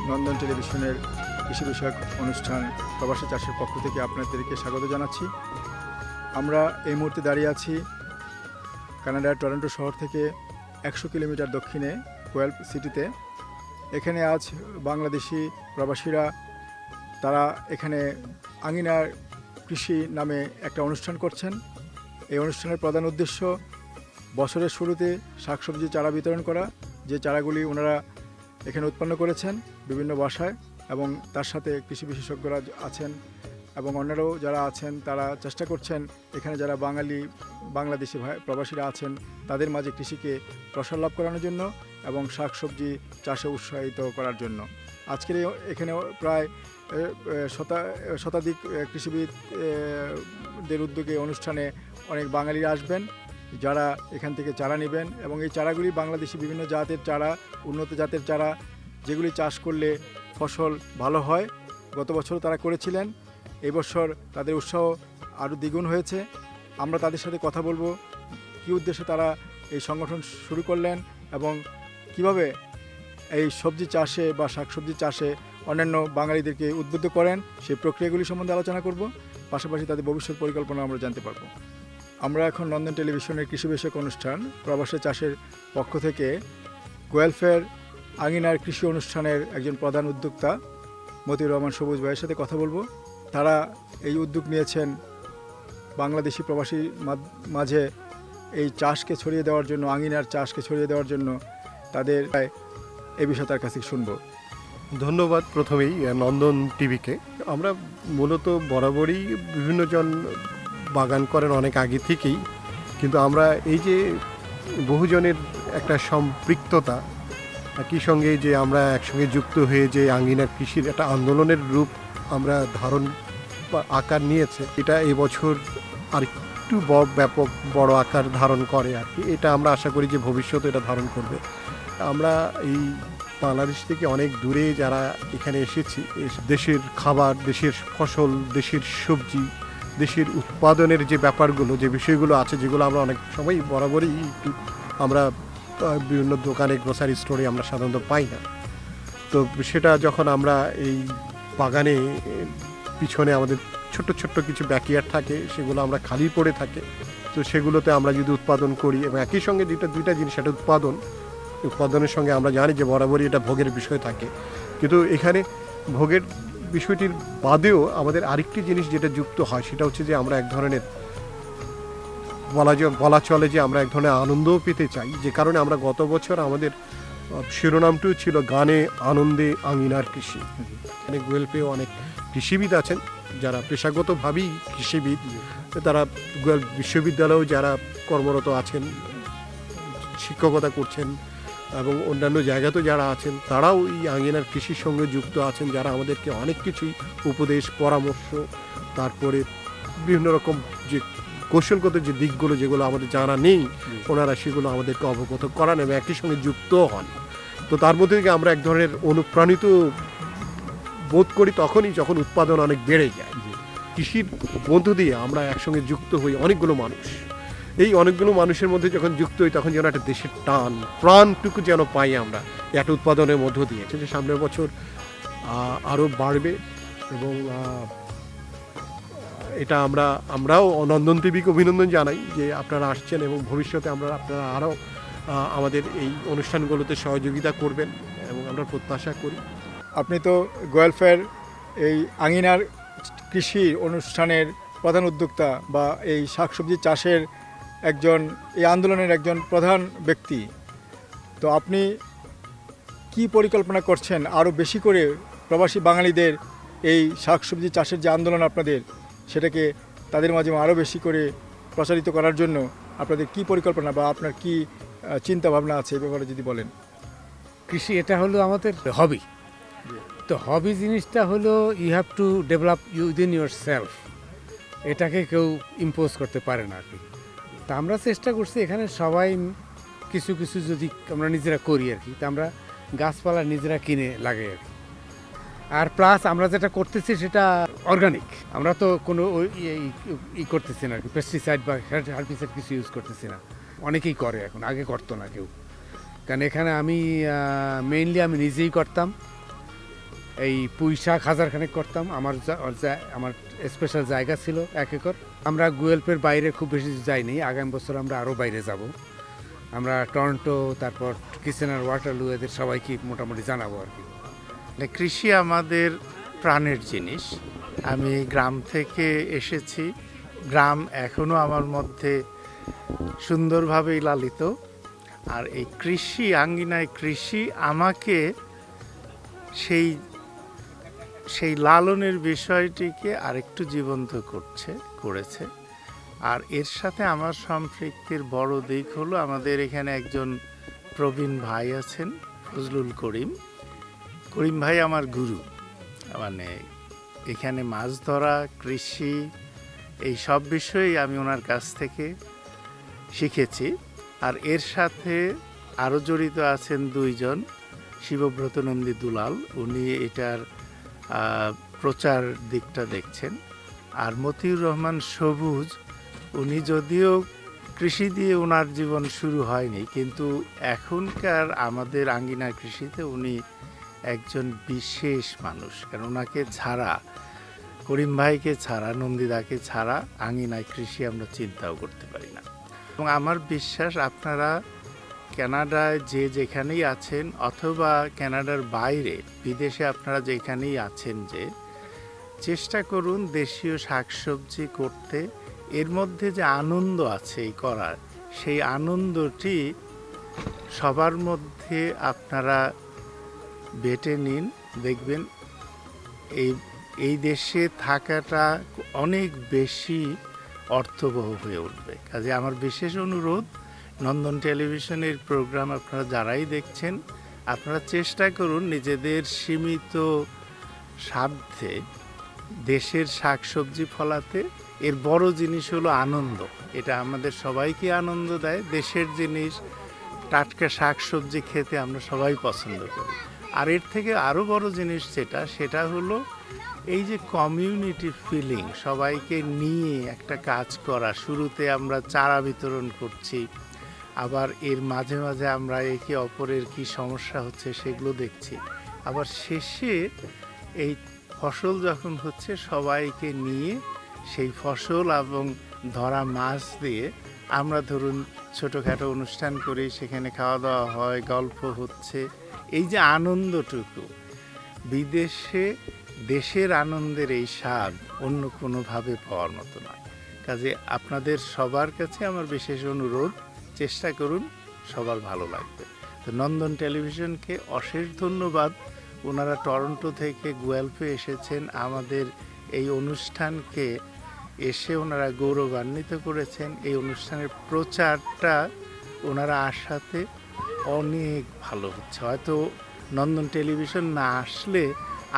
নন্দন টেলিভিশনের কৃষি বিষয়ক অনুষ্ঠান প্রবাসী চাষের পক্ষ থেকে আপনাদেরকে স্বাগত জানাচ্ছি। আমরা এই মুহূর্তে দাঁড়িয়ে আছি কানাডার টরন্টো শহর থেকে 100 কিলোমিটার দক্ষিণে গুয়েলফ সিটিতে। এখানে আজ বাংলাদেশি প্রবাসীরা তারা এখানে আঙিনার কৃষি নামে একটা অনুষ্ঠান করছেন। এই অনুষ্ঠানের প্রধান উদ্দেশ্য বছরের শুরুতে শাকসবজি চারা বিতরণ করা, যে চারাগুলি ওনারা এখানে উৎপন্ন করেছেন বিভিন্ন বাসায়, এবং তার সাথে কৃষি বিশেষজ্ঞরা আছেন এবং অন্যরাও যারা আছেন তারা চেষ্টা করছেন এখানে যারা বাংলাদেশি প্রবাসীরা আছেন তাদের মাঝে কৃষিকে প্রসার লাভ করানোর জন্য এবং শাকসবজি চাষে উৎসাহিত করার জন্য। আজকের এখানে প্রায় শতাধিক কৃষিবিদদের উদ্যোগে অনুষ্ঠানে অনেক বাঙালিরা আসবেন যারা এখান থেকে চারা নেবেন, এবং এই চারাগুলি বাংলাদেশি বিভিন্ন জাতের চারা, উন্নত জাতের চারা, যেগুলি চাষ করলে ফসল ভালো হয়। গত বছর তারা করেছিলেন, এই বছর তাদের উৎসাহ আরও দ্বিগুণ হয়েছে। আমরা তাদের সাথে কথা বলবো কী উদ্দেশ্যে তারা এই সংগঠন শুরু করলেন এবং কিভাবে এই সবজি চাষে বা শাকসবজি চাষে অন্যান্য বাঙালিদেরকে উদ্বুদ্ধ করেন, সেই প্রক্রিয়াগুলি সম্বন্ধে আলোচনা করব। পাশাপাশি তাদের ভবিষ্যৎ পরিকল্পনা আমরা জানতে পারবো। আমরা এখন নন্দন টেলিভিশনের কৃষি বিষয়ক অনুষ্ঠান প্রবাসী চাষের পক্ষ থেকে গুয়েলফের আঙিনার কৃষি অনুষ্ঠানের একজন প্রধান উদ্যোক্তা মতিউর রহমান সবুজ ভাইয়ের সাথে কথা বলবো। তারা এই উদ্যোগ নিয়েছেন বাংলাদেশি প্রবাসী মাঝে এই চাষকে ছড়িয়ে দেওয়ার জন্য, আঙিনার চাষকে ছড়িয়ে দেওয়ার জন্য। তাদের এই বিষয়ে তার কাছে শুনবো। ধন্যবাদ প্রথমেই নন্দন টিভিকে। আমরা মূলত বরাবরই বিভিন্নজন বাগান করেন অনেক আগে থেকেই, কিন্তু আমরা এই যে বহুজনের একটা সম্পৃক্ততা, একই সঙ্গে যে আমরা একসঙ্গে যুক্ত হয়ে যে আঙ্গিনার কৃষির একটা আন্দোলনের রূপ আমরা ধারণ বা আকার নিয়েছে, এটা এবছর আর একটু ব্যাপক বড় আকার ধারণ করে আর কি। এটা আমরা আশা করি যে ভবিষ্যতে এটা ধারণ করবে। আমরা এই বাংলাদেশ থেকে অনেক দূরে যারা এখানে এসেছি, দেশের খাবার, দেশের ফসল, দেশের সবজি, দেশের উৎপাদনের যে ব্যাপারগুলো, যে বিষয়গুলো আছে, যেগুলো আমরা অনেক সময় বরাবরই একটু আমরা বিভিন্ন দোকানে, গ্রোসারি স্টোরে আমরা সাধারণত পাই না। তো সেটা যখন আমরা এই বাগানে পিছনে আমাদের ছোট্ট ছোট্ট কিছু ব্যাকইয়ার্ড থাকে, সেগুলো আমরা খালি পড়ে থাকে, তো সেগুলোতে আমরা যদি উৎপাদন করি, এবং একই সঙ্গে দুইটা জিনিস, সেটা উৎপাদনের সঙ্গে আমরা জানি যে বরাবরই এটা ভোগের বিষয় থাকে, কিন্তু এখানে ভোগের বিষয়টির বাদেও আমাদের আরেকটি জিনিস যেটা যুক্ত হয়, সেটা হচ্ছে যে আমরা এক ধরনের বলা চলে যে আমরা এক ধরনের আনন্দও পেতে চাই। যে কারণে আমরা গত বছর আমাদের শিরোনামটিও ছিল গানে আনন্দে আঙিনার কৃষি। এখানে গুয়েলফেও অনেক কৃষিবিদ আছেন যারা পেশাগতভাবেই কৃষিবিদ, তারা গুয়েলফ বিশ্ববিদ্যালয়েও যারা কর্মরত আছেন, শিক্ষকতা করছেন, এবং অন্যান্য জায়গাতেও যারা আছেন, তারাও এই আঙিনার কৃষির সঙ্গে যুক্ত আছেন, যারা আমাদেরকে অনেক কিছুই উপদেশ, পরামর্শ, তারপরে বিভিন্ন রকম যে কৌশলগত যে দিকগুলো যেগুলো আমাদের জানা নেই, ওনারা সেগুলো আমাদেরকে অবগত করান এবং একই সঙ্গে যুক্ত হন। তো তার মধ্যে থেকে আমরা এক ধরনের অনুপ্রাণিত বোধ করি তখনই যখন উৎপাদন অনেক বেড়ে যায়। কৃষির মধ্য দিয়ে আমরা একসঙ্গে যুক্ত হই অনেকগুলো মানুষ। এই অনেকগুলো মানুষের মধ্যে যখন যুক্ত হই, তখন যেন একটা দেশের টান, প্রাণটুকু যেন পাই আমরা একটা উৎপাদনের মধ্য দিয়ে। যে সামনের বছর আরও বাড়বে, এবং এটা আমরাও নন্দন টিভিকে অভিনন্দন জানাই যে আপনারা আসছেন, এবং ভবিষ্যতে আপনারা আরও আমাদের এই অনুষ্ঠানগুলোতে সহযোগিতা করবেন এবং আমরা প্রত্যাশা করি। আপনি তো গুয়েলফের এই আঙিনার কৃষি অনুষ্ঠানের প্রধান উদ্যোক্তা বা এই শাকসবজি চাষের এই আন্দোলনের একজন প্রধান ব্যক্তি। তো আপনি কি পরিকল্পনা করছেন আরও বেশি করে প্রবাসী বাঙালিদের এই শাকসবজি চাষের যে আন্দোলন আপনাদের, সেটাকে তাদের মাঝে আরও বেশি করে প্রচারিত করার জন্য আপনাদের কি পরিকল্পনা বা আপনার কি চিন্তা ভাবনা আছে, এই ব্যাপারে যদি বলেন। কৃষি এটা হলো আমাদের হবি। তো হবি জিনিসটা হলো you have to develop within yourself, এটাকে কেউ ইম্পোজ করতে পারে না আর কি। তা আমরা চেষ্টা করছি এখানে সবাই কিছু কিছু যদি আমরা নিজেরা করি আর কি। তা আমরা গাছপালা নিজেরা কিনে লাগাই আর কি। আর প্লাস আমরা যেটা করতেছি সেটা অর্গানিক। আমরা তো কোনো করতেছি না আর কি, পেস্টিসাইড বা হার্বিসাইড কিছু ইউজ করতেছি না। অনেকেই করে এখন, আগে করতো না কেউ। কারণ এখানে আমি মেইনলি আমি নিজেই করতাম, এই পুঁই শাক হাজারখানেক করতাম। আমার স্পেশাল জায়গা ছিল 1 একর। আমরা গুয়েলপের বাইরে খুব বেশি যাইনি, আগামী বছর আমরা আরও বাইরে যাব। আমরা টরন্টো, তারপর কিচেনার, ওয়াটারলু, এদের সবাইকে মোটামুটি জানাবো আর কি। কৃষি আমাদের প্রাণের জিনিস। আমি গ্রাম থেকে এসেছি, গ্রাম এখনও আমার মধ্যে সুন্দরভাবেই লালিত। আর এই কৃষি আঙ্গিনায় কৃষি আমাকে সেই লালনের বিষয়টিকে আরেকটু জীবন্ত করেছে। আর এর সাথে আমার সম্পৃক্তির বড় দিক হলো আমাদের এখানে একজন প্রবীণ ভাই আছেন, ফজলুল করিম ভাই আমার গুরু। মানে এখানে মাছ ধরা, কৃষি, এই সব বিষয়েই আমি ওনার কাছ থেকে শিখেছি। আর এর সাথে আরও জড়িত আছেন 2 জন, শিবব্রত নন্দী দুলাল, উনি এটার প্রচার দিকটা দেখছেন। আর মতিউর রহমান সবুজ, উনি যদিও কৃষি দিয়ে ওনার জীবন শুরু হয়নি, কিন্তু এখনকার আমাদের আঙ্গিনার কৃষিতে উনি একজন বিশেষ মানুষ। কারণ ওনাকে ছাড়া, করিম ভাইকে ছাড়া, নন্দিদাকে ছাড়া আঙ্গিনায় কৃষি আমরা চিন্তাও করতে পারি না। এবং আমার বিশ্বাস আপনারা কানাডায় যেখানেই আছেন, অথবা কানাডার বাইরে বিদেশে আপনারা যেখানেই আছেন, যে চেষ্টা করুন দেশীয় শাকসবজি করতে। এর মধ্যে যে আনন্দ আছে এই করার, সেই আনন্দটি সবার মধ্যে আপনারা বেটে নিন, দেখবেন এই দেশে থাকাটা অনেক বেশি অর্থবহ হয়ে উঠবে। কাজে আমার বিশেষ অনুরোধ, নন্দন টেলিভিশনের প্রোগ্রাম আপনারা যারাই দেখছেন, আপনারা চেষ্টা করুন নিজেদের সীমিত সাধ্যে দেশের শাকসবজি ফলাতে। এর বড় জিনিস হলো আনন্দ, এটা আমাদের সবাইকে আনন্দ দেয়। দেশের জিনিস, টাটকা শাকসবজি খেতে আমরা সবাই পছন্দ করি। আর এর থেকে আরও বড় জিনিস সেটা হলো এই যে কমিউনিটি ফিলিং, সবাইকে নিয়ে একটা কাজ করা। শুরুতে আমরা চারা বিতরণ করছি, আবার এর মাঝে মাঝে আমরা একে অপরের কি সমস্যা হচ্ছে সেগুলো দেখছি, আবার শেষে এই ফসল যখন হচ্ছে সবাইকে নিয়ে সেই ফসল এবং ধরা মাছ দিয়ে আমরা ধরুন ছোটোখাটো অনুষ্ঠান করি, সেখানে খাওয়া দাওয়া হয়, গল্প হচ্ছে। এই যে আনন্দটুকু, বিদেশে দেশের আনন্দের এই স্বাদ অন্য কোনোভাবে পাওয়ার মতো নয়। কাজে আপনাদের সবার কাছে আমার বিশেষ অনুরোধ, চেষ্টা করুন সবার ভালো লাগবে। তো নন্দন টেলিভিশনকে অশেষ ধন্যবাদ। ওনারা টরন্টো থেকে গুয়েলফে এসেছেন, আমাদের এই অনুষ্ঠানকে এসে ওনারা গৌরবান্বিত করেছেন। এই অনুষ্ঠানের প্রচারটা ওনারা আসাতে অনেক ভালো হচ্ছে। হয়তো নন্দন টেলিভিশন না আসলে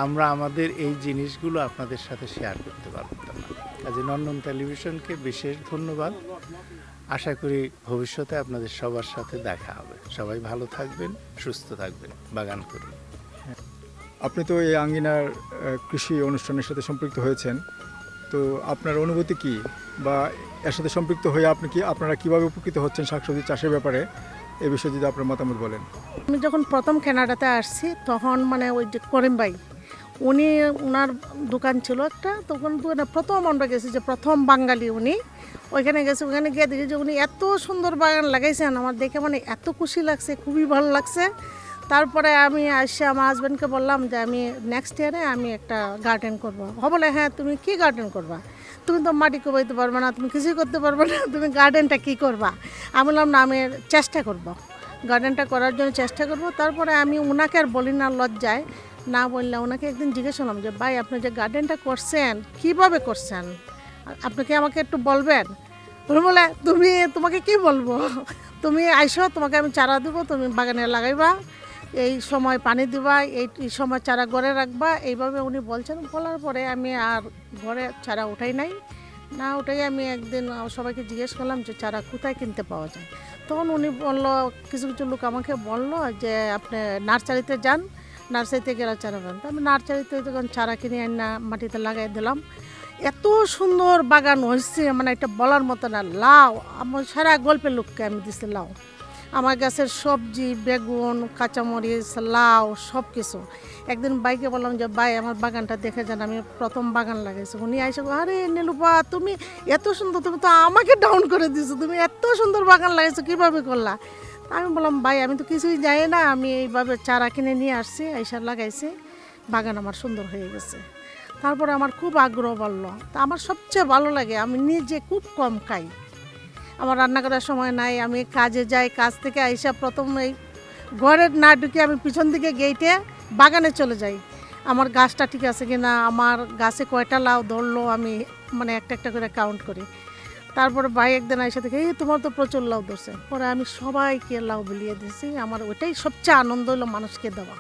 আমরা আমাদের এই জিনিসগুলো আপনাদের সাথে শেয়ার করতে পারতাম না। কাজে নন্দন টেলিভিশনকে বিশেষ ধন্যবাদ। আশা করি ভবিষ্যতে আপনাদের সবার সাথে দেখা হবে। সবাই ভালো থাকবেন, সুস্থ থাকবেন, বাগান করুন। আপনি তো এই আঙ্গিনার কৃষি অনুষ্ঠানের সাথে সম্পৃক্ত হয়েছেন, তো আপনার অনুভূতি কি, বা এর সাথে সম্পৃক্ত হয়ে আপনারা কিভাবে উপকৃত হচ্ছেন শাকসবজি চাষের ব্যাপারে, এ বিষয়ে যদি আপনার মতামত বলেন। আমি যখন প্রথম কানাডাতে আসছি, তখন মানে ওই যে করিম ভাই, ওনার দোকান ছিল একটা, তখন প্রথম আমরা গেছি, যে প্রথম বাঙালি উনি, ওইখানে গেছি। ওখানে গিয়ে দেখি যে উনি এত সুন্দর বাগান লাগাইছেন, আমার দেখে মানে এত খুশি লাগছে, খুবই ভালো লাগছে। তারপরে আমি এসে আমার হাজব্যান্ডকে বললাম যে আমি নেক্সট ইয়ারে আমি একটা গার্ডেন করবো। বলে হ্যাঁ, তুমি কি গার্ডেন করবা? তুমি তো মাটি কোবাইতে পারবে না, তুমি কিছুই করতে পারবে না, তুমি গার্ডেনটা কী করবা? আমি বললাম না, আমি চেষ্টা করব, গার্ডেনটা করার জন্য চেষ্টা করব। তারপরে আমি ওনাকে আর বলি না লজ্জায়, না বললে ওনাকে একদিন জিজ্ঞেস করলাম যে ভাই, আপনি যে গার্ডেনটা করছেন কীভাবে করছেন, আপনি কি আমাকে একটু বলবেন? বলে তোমাকে কি বলবো, তুমি আইসো, তোমাকে আমি চারা দেবো, তুমি বাগানে লাগাইবা, এই সময় পানি দিবা, এই সময় চারা ঘরে রাখবা, এইভাবে উনি বলছেন। বলার পরে আমি আর ঘরে চারা উঠাই নাই, না উঠাই আমি একদিন সবাইকে জিজ্ঞেস করলাম যে চারা কোথায় কিনতে পাওয়া যায়। তখন উনি বললো, কিছু কিছু লোক আমাকে বললো যে আপনি নার্সারিতে যান, নার্সারিতে গেলে চারা পান। তো আমি নার্সারিতে যখন চারা কিনে আনা মাটিতে লাগাই দিলাম, এত সুন্দর বাগান হয়েছে, মানে এটা বলার মতো না। লাউ, আমার সারা গল্পের লোককে আমি দিছি লাউ, আমার গাছের সবজি, বেগুন, কাঁচামরিচ, লাউ সব কিছু। একদিন বাইকে বললাম যে ভাই আমার বাগানটা দেখে যান, আমি প্রথম বাগান লাগাইছি। উনি আইসে আরে নীলুপা তুমি এত সুন্দর, তুমি তো আমাকে ডাউন করে দিছো, তুমি এত সুন্দর বাগান লাগাইছো, কীভাবে করলা? আমি বললাম ভাই আমি তো কিছুই জানি না, আমি এইভাবে চারা কিনে নিয়ে আসছি, আইসা লাগাইছি, বাগান আমার সুন্দর হয়ে গেছে। তারপরে আমার খুব আগ্রহ বাড়লো। তা আমার সবচেয়ে ভালো লাগে, আমি নিজে খুব কম খাই, আমার রান্না করার সময় নাই, আমি কাজে যাই, কাজ থেকে আইসা প্রথম এই ঘরে না ঢুকে আমি পিছন দিকে গেটে বাগানে চলে যাই, আমার গাছটা ঠিক আছে কিনা, আমার গাছে কয়টা লাউ ধরলো, আমি মানে একটা একটা করে কাউন্ট করি। তারপরে ভাই একদিন আইসা থেকে এই তোমার তো প্রচুর লাউ ধরছে, পরে আমি সবাইকে লাউ বিলিয়ে দিয়েছি। আমার ওইটাই সবচেয়ে আনন্দ হলো মানুষকে দেওয়া।